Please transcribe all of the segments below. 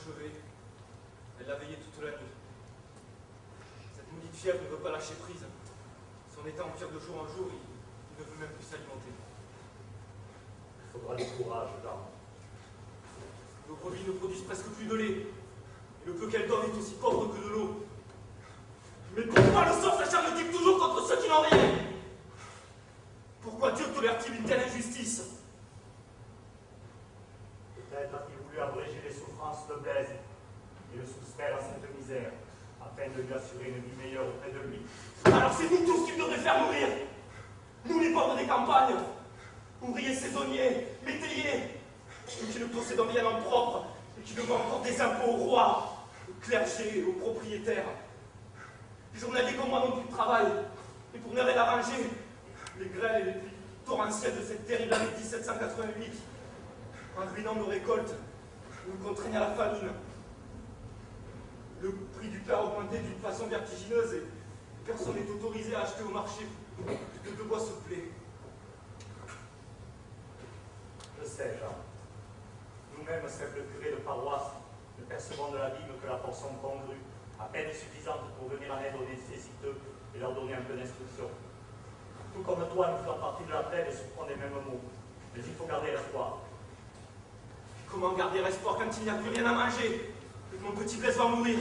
chevet. Elle l'a veillé toute la nuit. Cette maudite fièvre ne veut pas lâcher prise. Son état empire de jour en jour, il ne veut même plus s'alimenter. Il faudra du courage, dame. Nos brebis ne produisent presque plus de lait. Et le peu qu'elles donnent est aussi pauvre que de l'eau. Mais pourquoi le sort s'acharne-t-il toujours contre ceux qui n'ont rien? Pourquoi Dieu tolère-t-il une telle injustice? Peut-être a-t-il voulu abréger les souffrances de Blaise et le soustraire à cette misère, afin de lui assurer une vie meilleure auprès de lui. Alors c'est nous tous qu'il devrait faire mourir. Nous les pauvres des campagnes, ouvriers saisonniers, métayers, nous qui ne possédons rien en propre et qui devons encore des impôts au roi, au clergé, aux propriétaires. Les journaliers comme moi n'ont plus de travail, et pour ne rien arranger, les grêles et les pluies torrentielles de cette terrible année 1788, en ruinant nos récoltes, nous contraignent à la famine. Le prix du pain a augmenté d'une façon vertigineuse et personne n'est autorisé à acheter au marché plus de 2 bois soufflés. Je sais, Jean. Nous-mêmes, simples curés de paroisse, ne percevons de la dîme que la portion congrue, à peine suffisante pour venir en aide aux nécessiteux et leur donner un peu d'instruction. Tout comme toi, nous faisons partie de la plaine et souffrons des mêmes maux. Mais il faut garder l'espoir. Comment garder espoir quand il n'y a plus rien à manger et que mon petit Blaise va mourir?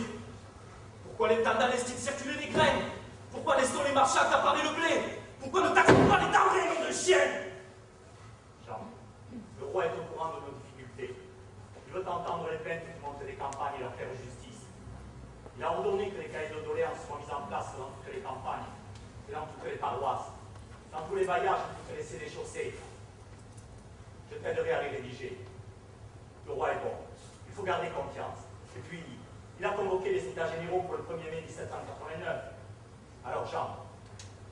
Pourquoi l'État laisse-t-il circuler les graines? Pourquoi laisse-t-on les marchands accaparer le blé? Pourquoi ne taxons pas les denrées, nom de chienne? Jean, le roi est au courant de nos difficultés. Il veut entendre les plaintes qui montent des campagnes et leur faire justice. Il a ordonné que les cahiers de doléances soient mis en place dans toutes les campagnes, et dans toutes les paroisses, dans tous les bailliages et toutes les sénéchaussées. Je t'aiderai à les rédiger. Le roi est bon. Il faut garder confiance. Et puis, il a convoqué les états généraux pour le 1er mai 1789. Alors, Jean,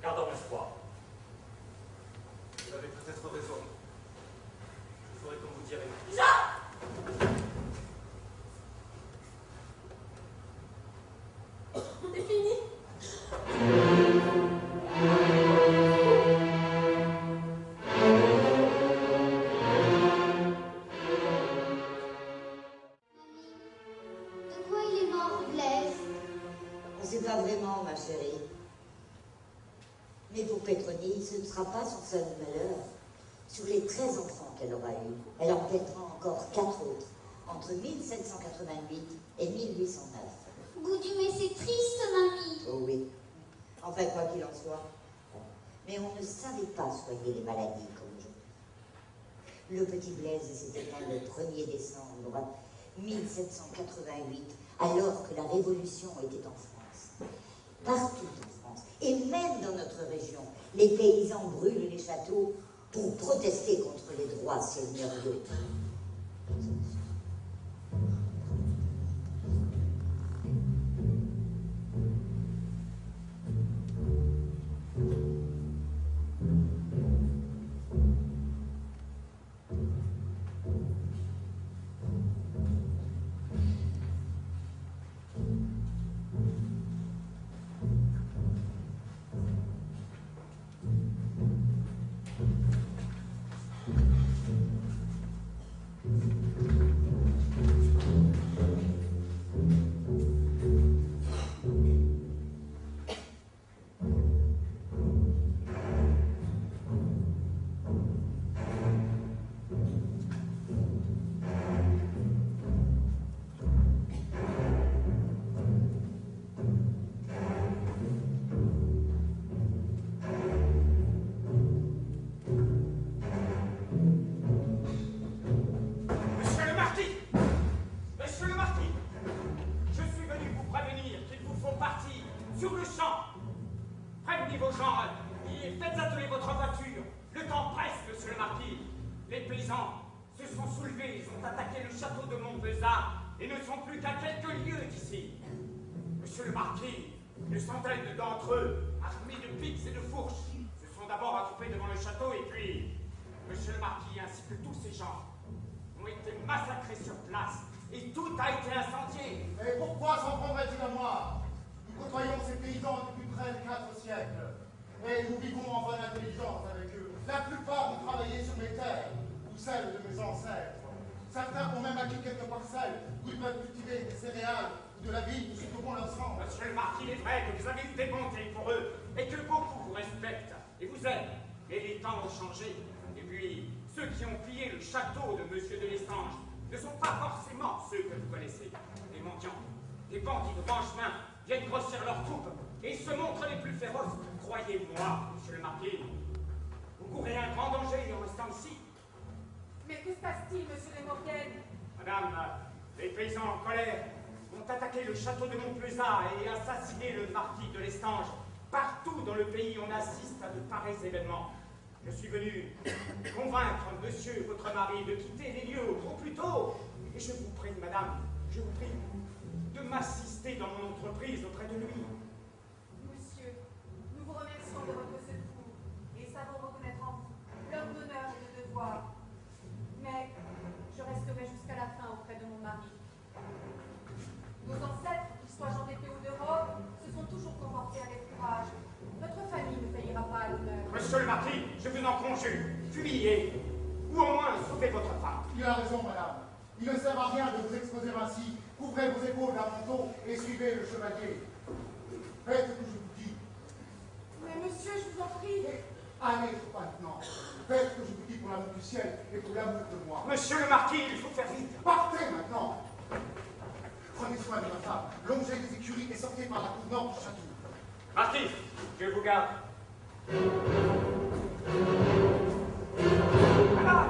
gardons espoir. Vous avez peut-être raison. Je ferai comme vous direz. Jean! C'est fini. De quoi il est mort, Blaise? On ne sait pas vraiment, ma chérie. Mais pour Pétronie, ce ne sera pas son seul malheur. Sur les 13 enfants qu'elle aura eus, elle en perdra encore 4 autres, entre 1788 et 1809. Goudu, mais c'est triste, mamie. Oh oui. Enfin, quoi qu'il en soit. Mais on ne savait pas soigner les maladies comme aujourd'hui. Le petit Blaise s'est éteint le 1er décembre 1788, alors que la Révolution était en France. Partout en France, et même dans notre région, les paysans brûlent les châteaux pour protester contre les droits seigneuriaux. Une centaine d'entre eux, armés de pics et de fourches, se sont d'abord attroupés devant le château et puis, monsieur le marquis ainsi que tous ces gens ont été massacrés sur place et tout a été incendié. Mais pourquoi s'en prendrait-il à moi? Nous côtoyons ces paysans depuis près de 4 siècles et nous vivons en bonne intelligence avec eux. La plupart ont travaillé sur mes terres ou celles de mes ancêtres. Certains ont même acquis quelques parcelles où ils peuvent cultiver des céréales ou de la vigne tout ce que bon leur semble. Monsieur le marquis, il est vrai que vous avez eu des bontés pour eux et que beaucoup vous respectent et vous aiment. Mais les temps ont changé. Et puis, ceux qui ont pillé le château de Monsieur de Lestange ne sont pas forcément ceux que vous connaissez. Des mendiants, des bandits de franchemin viennent grossir leurs troupes et se montrent les plus féroces. Croyez-moi, monsieur le marquis, vous courez un grand danger en restant ici. Mais que se passe-t-il, monsieur de Maurienne? Madame, les paysans en colère ont attaqué le château de Montpezat et assassiné le marquis de Lestange. Partout dans le pays, on assiste à de pareils événements. Je suis venu convaincre monsieur, votre mari, de quitter les lieux au plus tôt. Et je vous prie, madame, je vous prie de m'assister dans mon entreprise auprès de lui. Monsieur, nous vous remercions de votre secours et savons reconnaître en vous l'homme d'honneur et de devoir. Mais je resterai jusqu'à la fin auprès de mon mari. Nos ancêtres, qu'ils soient gens d'épée ou de robe, se sont toujours comportés avec courage. Notre famille ne faillira pas à l'honneur. Monsieur le marquis, je vous en conjure, fuyez, ou au moins sauvez votre femme. Il a raison, madame. Il ne sert à rien de vous exposer ainsi. Couvrez vos épaules d'un manteau et suivez le chevalier. Faites ce que je vous dis. Mais monsieur, je vous en prie. Allez maintenant. Faites ce que je vous dis pour l'amour du ciel et pour l'amour de moi. Monsieur le marquis, il faut faire vite. Partez maintenant. Prenez soin de ma femme, longez les écuries et sortez par la cour nord du château. Marquis, je vous garde. Madame!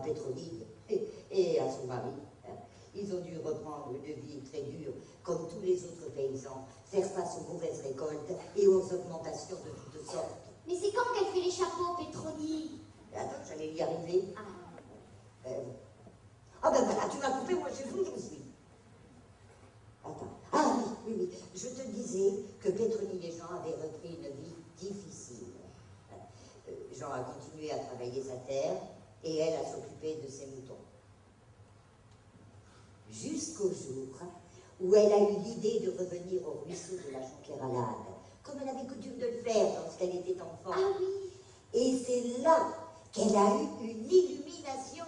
Pétronille et à son mari. Ils ont dû reprendre une vie très dure, comme tous les autres paysans, faire face aux mauvaises récoltes et aux augmentations de toutes sortes. Mais c'est quand qu'elle fait les chapeaux, Pétronie? Attends, j'allais y arriver. Ah ben voilà, tu m'as coupé, moi j'ai vu où je suis. Attends. Ah oui. Je te disais que Pétronie et Jean avaient repris une vie difficile. Jean a continué à travailler sa terre et elle à s'occuper de ses moutons. Jusqu'au jour où elle a eu l'idée de revenir au ruisseau de la Jonquéralade, comme elle avait coutume de le faire lorsqu'elle était enfant. Ah oui. Et c'est là qu'elle a eu une illumination.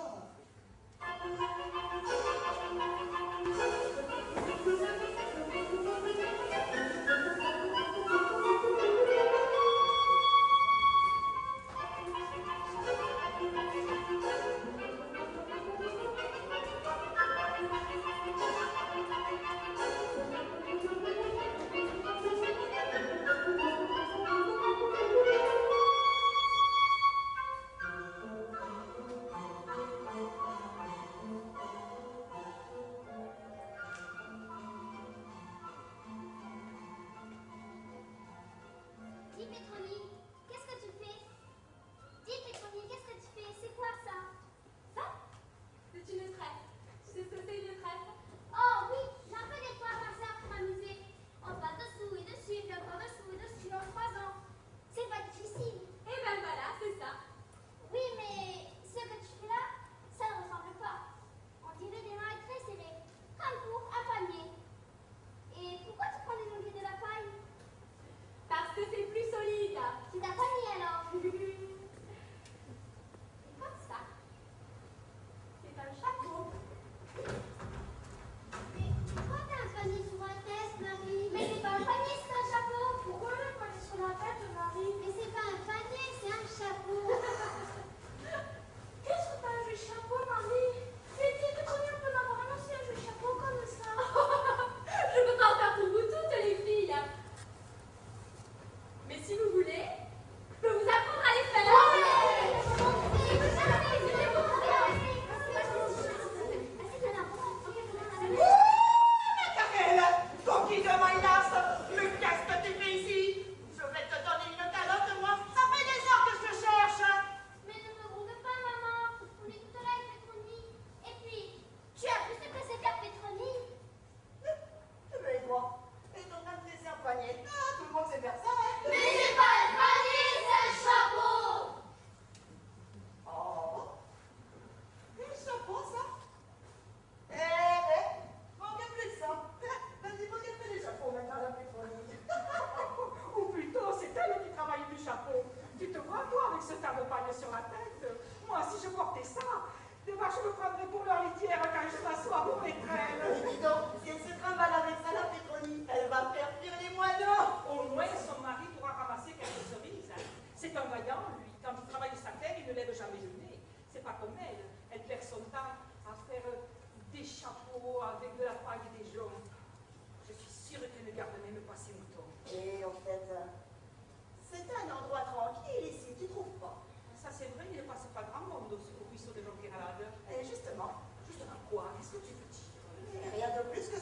Rien de plus que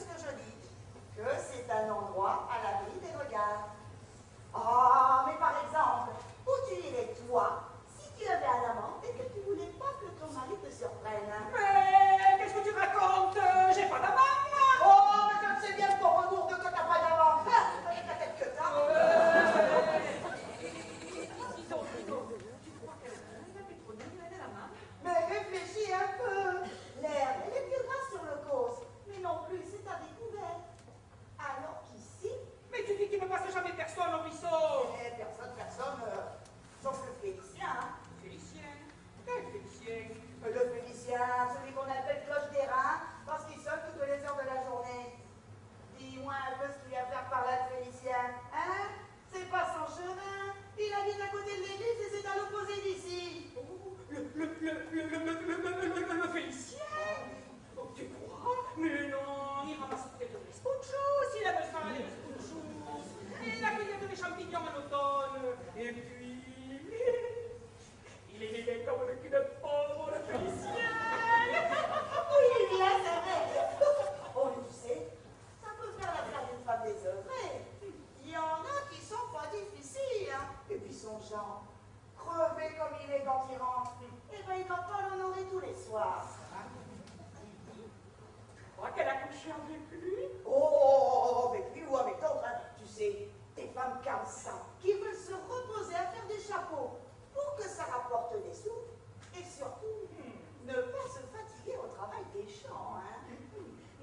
marcher avec lui? Oh, avec lui ou avec d'autres, hein. Tu sais, des femmes comme ça, qui veulent se reposer à faire des chapeaux pour que ça rapporte des sous, et surtout, ne pas se fatiguer au travail des champs, hein.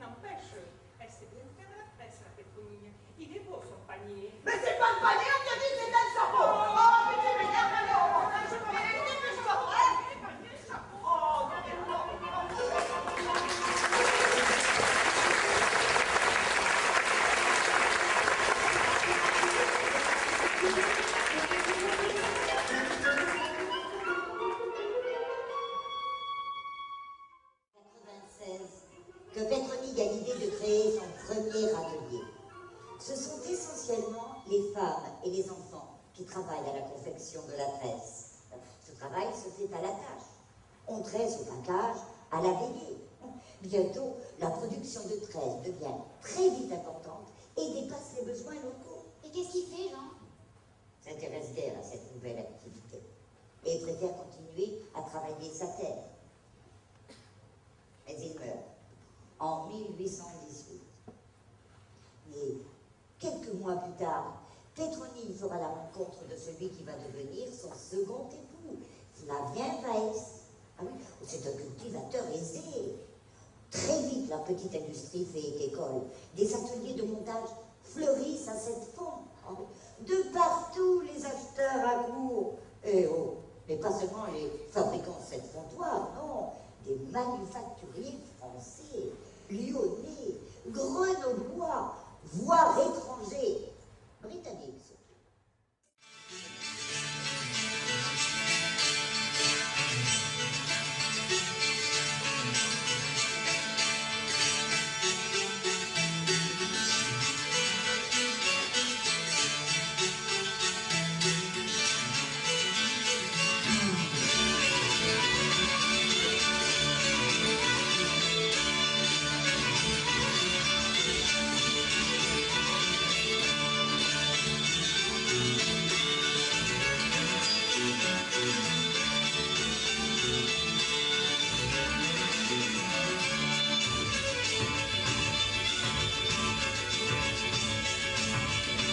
N'empêche, elle sait bien faire la presse, la Pétronille. Il est beau son panier. Mais c'est pas le panier, on te dit, c'est un chapeau. Oh, mais tu m'énerves, alors, je peux aller, dépêche-toi, hein. Oh, que Petronigue a l'idée de créer son premier atelier. Ce sont essentiellement les femmes et les enfants qui travaillent à la confection de la tresse. Ce travail se fait à la tâche. On tresse au package, à la veillée. Bientôt, la production de tresse devient très vite importante et dépasse les besoins locaux. Et qu'est-ce qu'il fait, Jean? S'intéresse guère à cette nouvelle activité et préfère continuer à travailler sa terre. Mais il meurt en 1818. Mais quelques mois plus tard, Pétronille fera la rencontre de celui qui va devenir son second époux, Flavien Weiss. Ah oui, c'est un cultivateur aisé. Très vite, la petite industrie fait école. Des ateliers de montage fleurissent à cette fond. Ah oui. De partout, les acheteurs accourent. Et oh, mais pas seulement les fabricants de cette comptoir, non. Des manufacturiers français, lyonnais, grenoblois, voire étrangers, britanniques